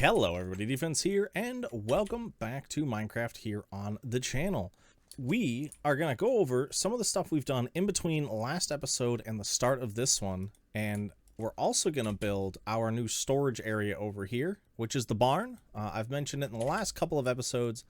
Hello everybody, Defense here, and welcome back to Minecraft here on the channel. We are going to go over some of the stuff we've done in between last episode and the start of this one, and we're also going to build our new storage area over here, which is the barn. I've mentioned it in the last couple of episodes.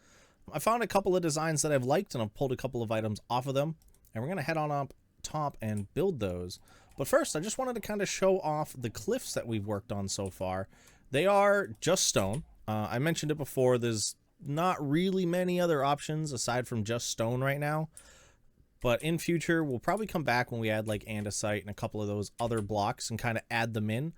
I found a couple of designs that I've liked, and I've pulled a couple of items off of them, and we're going to head on up top and build those. But first, I just wanted to kind of show off the cliffs that we've worked on so far. They are just stone. I mentioned it before, there's not really many other options aside from just stone right now. But in future, we'll probably come back when we add like andesite and a couple of those other blocks and kind of add them in.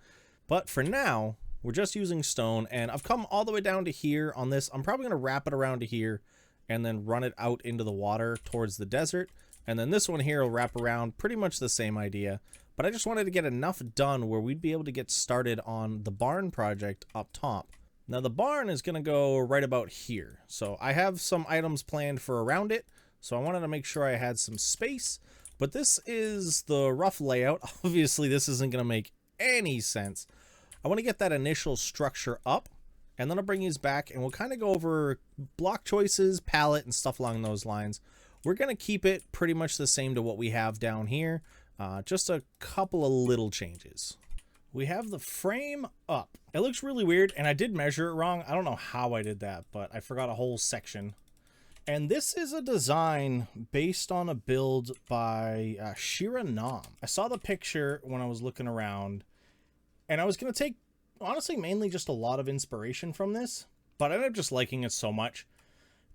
But for now, we're just using stone, and I've come all the way down to here on this. I'm probably going to wrap it around to here and then run it out into the water towards the desert. And then this one here will wrap around, pretty much the same idea. But I just wanted to get enough done where we'd be able to get started on the barn project up top. Now the barn is going to go right about here. So I have some items planned for around it. So I wanted to make sure I had some space. But this is the rough layout. Obviously this isn't going to make any sense. I want to get that initial structure up. And then I'll bring these back and we'll kind of go over block choices, palette, and stuff along those lines. We're going to keep it pretty much the same to what we have down here. Just a couple of little changes. We have the frame up. It looks really weird, and I did measure it wrong. I don't know how I did that, but I forgot a whole section. And this is a design based on a build by Shira Nam. I saw the picture when I was looking around, and I was going to take, honestly, mainly just a lot of inspiration from this, but I ended up just liking it so much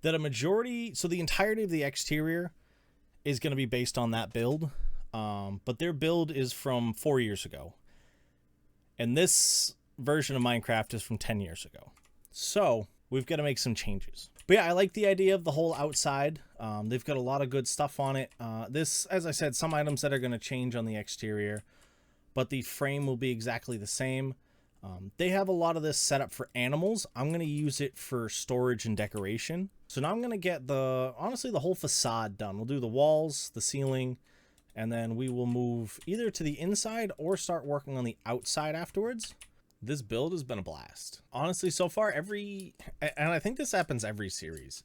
that a majority, so the entirety of the exterior is going to be based on that build. But their build is from 4 years ago. And this version of Minecraft is from 10 years ago. So we've got to make some changes. But yeah, I like the idea of the whole outside. They've got a lot of good stuff on it. This, as I said, some items that are going to change on the exterior, but the frame will be exactly the same. They have a lot of this set up for animals. I'm going to use it for storage and decoration. So now I'm going to get honestly, the whole facade done. We'll do the walls, the ceiling, and then we will move either to the inside or start working on the outside afterwards. This build has been a blast. Honestly, so far and I think this happens every series,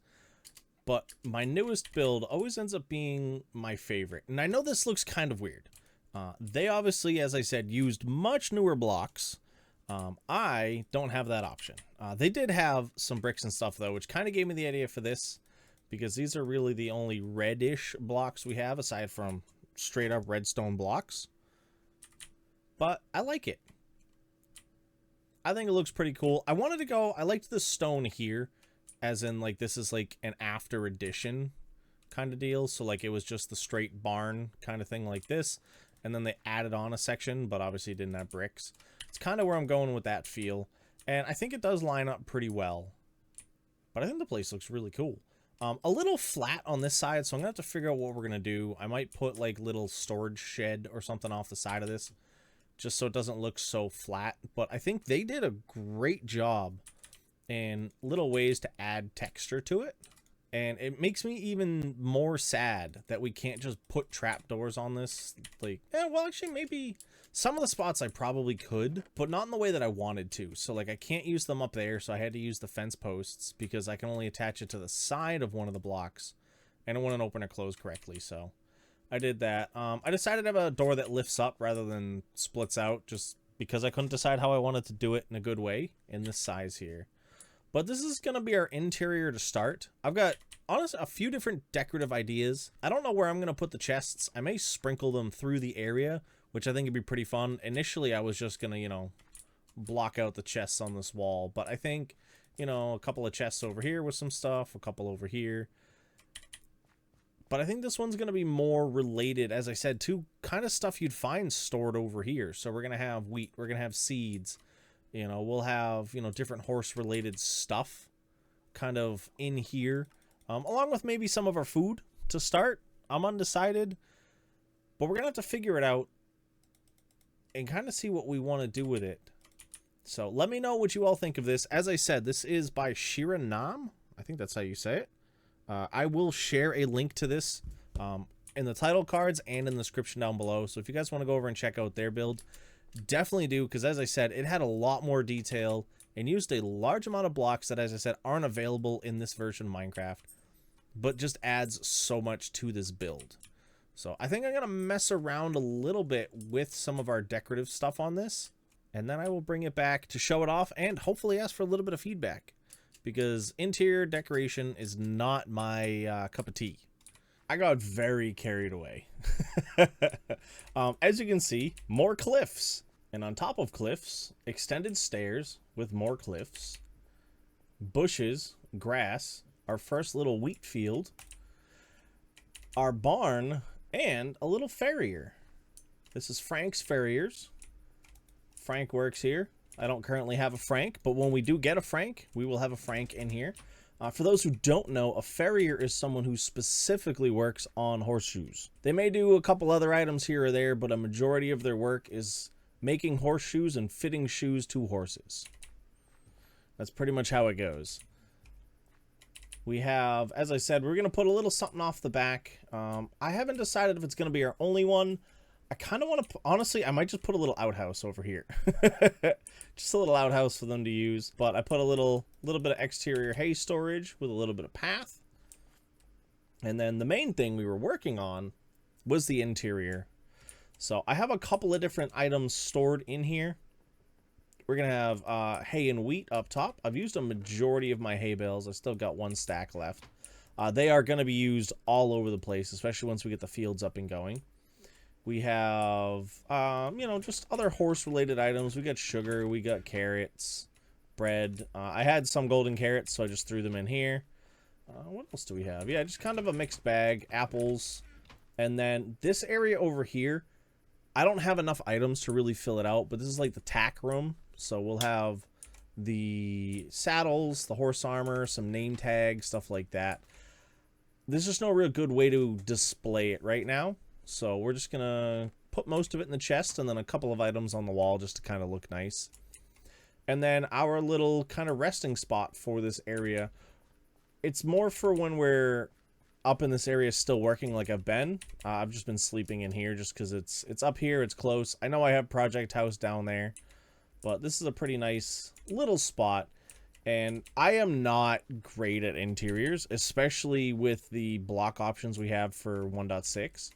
but my newest build always ends up being my favorite. And I know this looks kind of weird. They obviously, as I said, used much newer blocks. I don't have that option. They did have some bricks and stuff though, which kind of gave me the idea for this, because these are really the only reddish blocks we have aside from straight up redstone blocks. But I like it. I think it looks pretty cool. I liked the stone here, as in like this is like an after addition kind of deal. So like it was just the straight barn kind of thing like this, and then they added on a section, but obviously didn't have bricks. It's kind of where I'm going with that feel, and I think it does line up pretty well. But I think the place looks really cool. A little flat on this side, so I'm gonna have to figure out what we're gonna do. I might put like little storage shed or something off the side of this, just so it doesn't look so flat. But I think they did a great job in little ways to add texture to it. And it makes me even more sad that we can't just put trapdoors on this. Like, well, actually, maybe some of the spots I probably could, but not in the way that I wanted to. So, like, I can't use them up there, so I had to use the fence posts because I can only attach it to the side of one of the blocks, and it wouldn't open or close correctly, so I did that. I decided to have a door that lifts up rather than splits out, just because I couldn't decide how I wanted to do it in a good way in this size here. But this is going to be our interior to start. I've got, honestly, a few different decorative ideas. I don't know where I'm going to put the chests. I may sprinkle them through the area, which I think would be pretty fun. Initially, I was just going to, you know, block out the chests on this wall. But I think, you know, a couple of chests over here with some stuff, a couple over here. But I think this one's going to be more related, as I said, to kind of stuff you'd find stored over here. So we're going to have wheat, we're going to have seeds. You know, we'll have, you know, different horse-related stuff kind of in here, along with maybe some of our food to start. I'm undecided, but we're going to have to figure it out and kind of see what we want to do with it. So let me know what you all think of this. As I said, this is by Shira Nam. I think that's how you say it. I will share a link to this in the title cards and in the description down below. So if you guys want to go over and check out their build, definitely do, because as I said, it had a lot more detail and used a large amount of blocks that, as I said, aren't available in this version of Minecraft, but just adds so much to this build. So I think I'm going to mess around a little bit with some of our decorative stuff on this, and then I will bring it back to show it off and hopefully ask for a little bit of feedback, because interior decoration is not my cup of tea. I got very carried away. As you can see, more cliffs. And on top of cliffs, extended stairs with more cliffs, bushes, grass, our first little wheat field, our barn, and a little farrier. This is Frank's farriers. Frank works here. I don't currently have a Frank, but when we do get a Frank, we will have a Frank in here. For those who don't know, a farrier is someone who specifically works on horseshoes. They may do a couple other items here or there, but a majority of their work is making horseshoes and fitting shoes to horses. That's pretty much how it goes. We have, as I said, we're going to put a little something off the back. I haven't decided if it's going to be our only one. I kind of want to, honestly, I might just put a little outhouse over here. Just a little outhouse for them to use. But I put a little bit of exterior hay storage with a little bit of path. And then the main thing we were working on was the interior. So I have a couple of different items stored in here. We're going to have hay and wheat up top. I've used a majority of my hay bales. I still got one stack left. They are going to be used all over the place, especially once we get the fields up and going. We have, you know, just other horse-related items. We got sugar, we got carrots, bread. I had some golden carrots, so I just threw them in here. What else do we have? Yeah, just kind of a mixed bag. Apples. And then this area over here, I don't have enough items to really fill it out, but this is like the tack room. So we'll have the saddles, the horse armor, some name tags, stuff like that. There's just no real good way to display it right now. So we're just going to put most of it in the chest and then a couple of items on the wall just to kind of look nice. And then our little kind of resting spot for this area. It's more for when we're up in this area still working like I've been. I've just been sleeping in here just because it's up here. It's close. I know I have Project House down there, but this is a pretty nice little spot. And I am not great at interiors, especially with the block options we have for 1.6.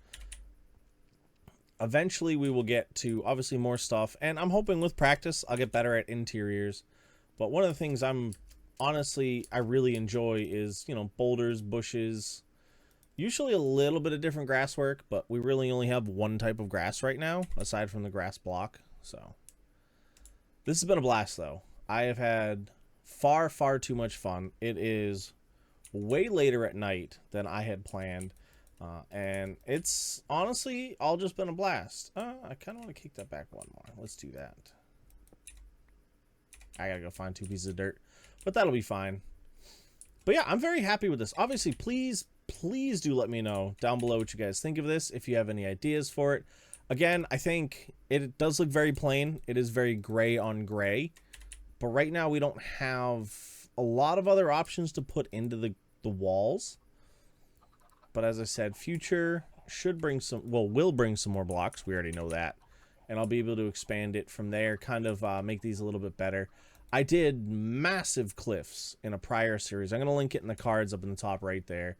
Eventually we will get to obviously more stuff, and I'm hoping with practice I'll get better at interiors. But one of the things I really enjoy is, you know, boulders, bushes, usually a little bit of different grass work, but we really only have one type of grass right now aside from the grass block. So this has been a blast though. I have had far too much fun. It is way later at night than I had planned. And it's honestly all just been a blast. I kind of want to kick that back one more. Let's do that. I gotta go find 2 pieces of dirt, but that'll be fine. But yeah, I'm very happy with this. Obviously, please do let me know down below what you guys think of this, if you have any ideas for it. Again, I think it does look very plain. It is very gray on gray, but right now we don't have a lot of other options to put into the walls. But as I said, future should bring some, well, will bring some more blocks. We already know that. And I'll be able to expand it from there, kind of make these a little bit better. I did massive cliffs in a prior series. I'm going to link it in the cards up in the top right there.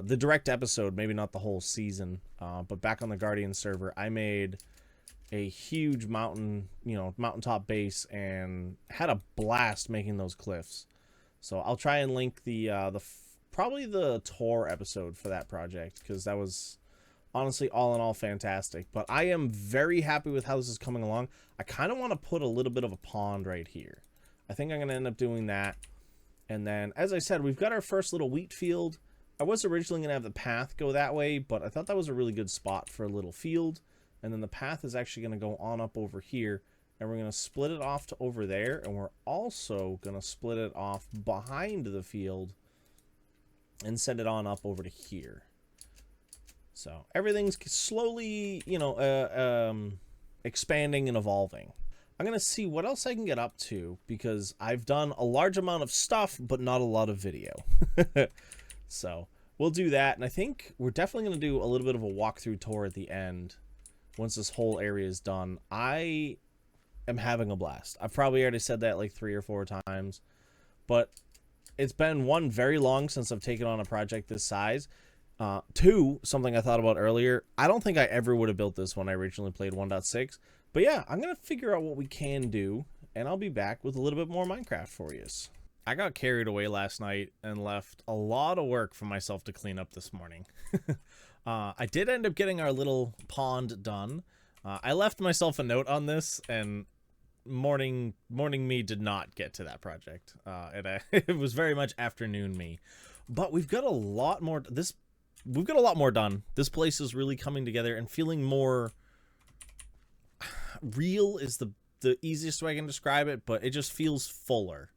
The direct episode, maybe not the whole season, but back on the Guardian server, I made a huge mountain, you know, mountaintop base and had a blast making those cliffs. So I'll try and link probably the tour episode for that project, because that was honestly all in all fantastic. But I am very happy with how this is coming along. I kind of want to put a little bit of a pond right here. I think I'm going to end up doing that. And then, as I said, we've got our first little wheat field. I was originally going to have the path go that way, but I thought that was a really good spot for a little field. And then the path is actually going to go on up over here, and we're going to split it off to over there. And we're also going to split it off behind the field and send it on up over to here. So everything's slowly, you know, expanding and evolving. I'm going to see what else I can get up to, because I've done a large amount of stuff, but not a lot of video. So we'll do that. And I think we're definitely going to do a little bit of a walkthrough tour at the end once this whole area is done. I am having a blast. I've probably already said that like 3 or 4 times, but it's been, one, very long since I've taken on a project this size. 2, something I thought about earlier, I don't think I ever would have built this when I originally played 1.6. But yeah, I'm going to figure out what we can do, and I'll be back with a little bit more Minecraft for you. I got carried away last night and left a lot of work for myself to clean up this morning. I did end up getting our little pond done. I left myself a note on this, and morning me did not get to that project. It was very much afternoon me. But we've got a lot more. We've got a lot more done. This place is really coming together and feeling more real is the easiest way I can describe it, but it just feels fuller,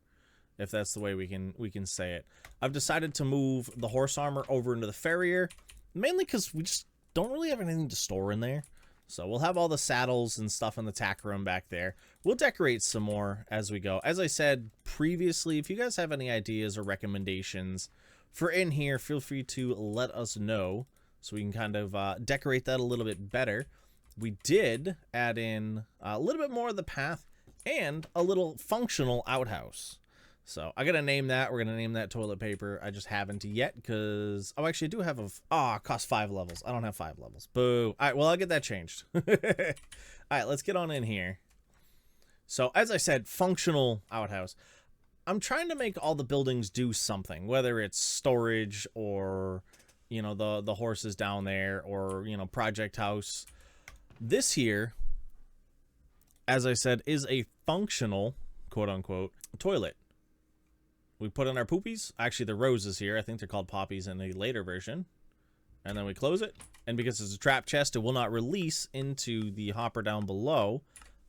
if that's the way we can say it. I've decided to move the horse armor over into the farrier, mainly because we just don't really have anything to store in there. So we'll have all the saddles and stuff in the tack room back there. We'll decorate some more as we go. As I said previously, if you guys have any ideas or recommendations for in here, feel free to let us know so we can kind of decorate that a little bit better. We did add in a little bit more of the path and a little functional outhouse. So I gotta name that. We're gonna name that toilet paper. I just haven't yet because, oh, actually I do have it costs 5 levels. I don't have 5 levels. Boo. All right, well, I'll get that changed. All right, let's get on in here. So as I said, functional outhouse. I'm trying to make all the buildings do something, whether it's storage or, you know, the horses down there, or, you know, project house. This here, as I said, is a functional, quote unquote, toilet. We put in our poopies. Actually, the roses here, I think they're called poppies in a later version. And then we close it. And because it's a trap chest, it will not release into the hopper down below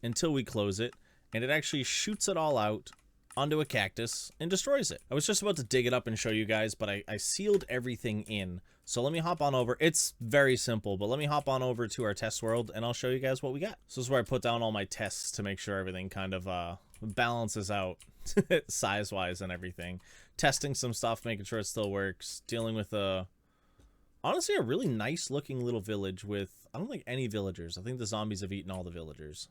until we close it. And it actually shoots it all out onto a cactus and destroys it. I was just about to dig it up and show you guys, but I sealed everything in. So let me hop on over. It's very simple, but let me hop on over to our test world and I'll show you guys what we got. So this is where I put down all my tests to make sure everything kind of balances out size-wise and everything. Testing some stuff, making sure it still works. Dealing with honestly a really nice looking little village with, I don't think any villagers. I think the zombies have eaten all the villagers.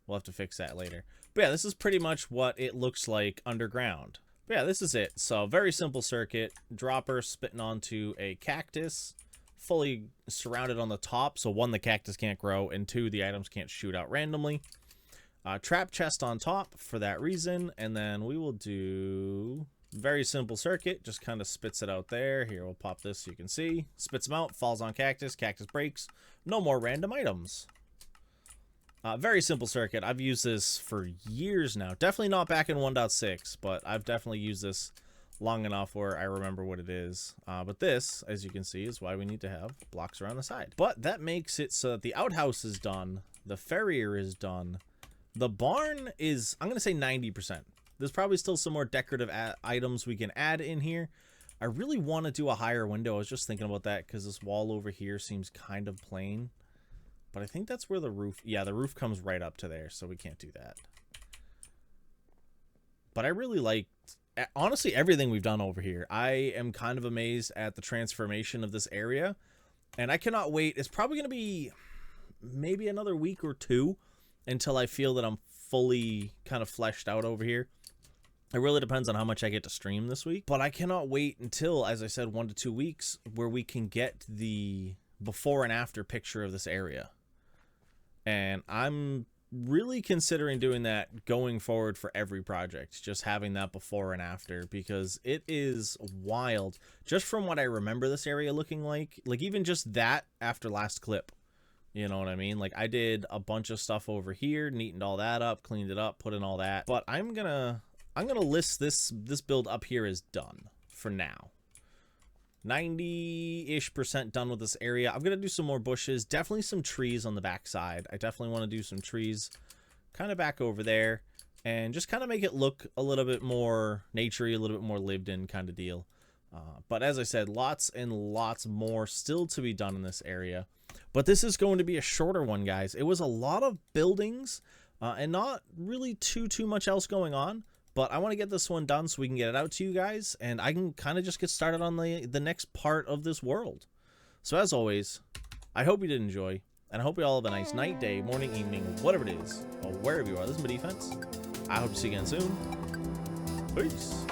We'll have to fix that later. But yeah, this is pretty much what it looks like underground. But yeah, this is it. So very simple circuit. Dropper spitting onto a cactus. Fully surrounded on the top. So 1, the cactus can't grow. And 2, the items can't shoot out randomly. Trap chest on top for that reason. And then we will do very simple circuit. Just kind of spits it out there. Here, we'll pop this so you can see. Spits them out. Falls on cactus. Cactus breaks. No more random items. Very simple circuit. I've used this for years now. Definitely not back in 1.6, but I've definitely used this long enough where I remember what it is. But this, as you can see, is why we need to have blocks around the side. But that makes it so that the outhouse is done. The farrier is done. The barn is, I'm going to say 90%. There's probably still some more decorative items we can add in here. I really want to do a higher window. I was just thinking about that because this wall over here seems kind of plain. But I think that's where the roof... Yeah, the roof comes right up to there, so we can't do that. But I really like, honestly, everything we've done over here. I am kind of amazed at the transformation of this area. And I cannot wait. It's probably going to be maybe another week or 2 until I feel that I'm fully kind of fleshed out over here. It really depends on how much I get to stream this week. But I cannot wait until, as I said, 1 to 2 weeks where we can get the before and after picture of this area. And I'm really considering doing that going forward for every project, just having that before and after, because it is wild just from what I remember this area looking like even just that after last clip, you know what I mean? Like, I did a bunch of stuff over here, neatened all that up, cleaned it up, put in all that, but I'm gonna list this build up here as done for now. 90-ish% done with this area. I'm going to do some more bushes. Definitely some trees on the back side. I definitely want to do some trees kind of back over there. And just kind of make it look a little bit more naturey, a little bit more lived in kind of deal. But as I said, lots and lots more still to be done in this area. But this is going to be a shorter one, guys. It was a lot of buildings and not really too much else going on. But I want to get this one done so we can get it out to you guys, and I can kind of just get started on the next part of this world. So as always, I hope you did enjoy. and I hope you all have a nice night, day, morning, evening, whatever it is, or wherever you are. This is my defense. I hope to see you again soon. Peace.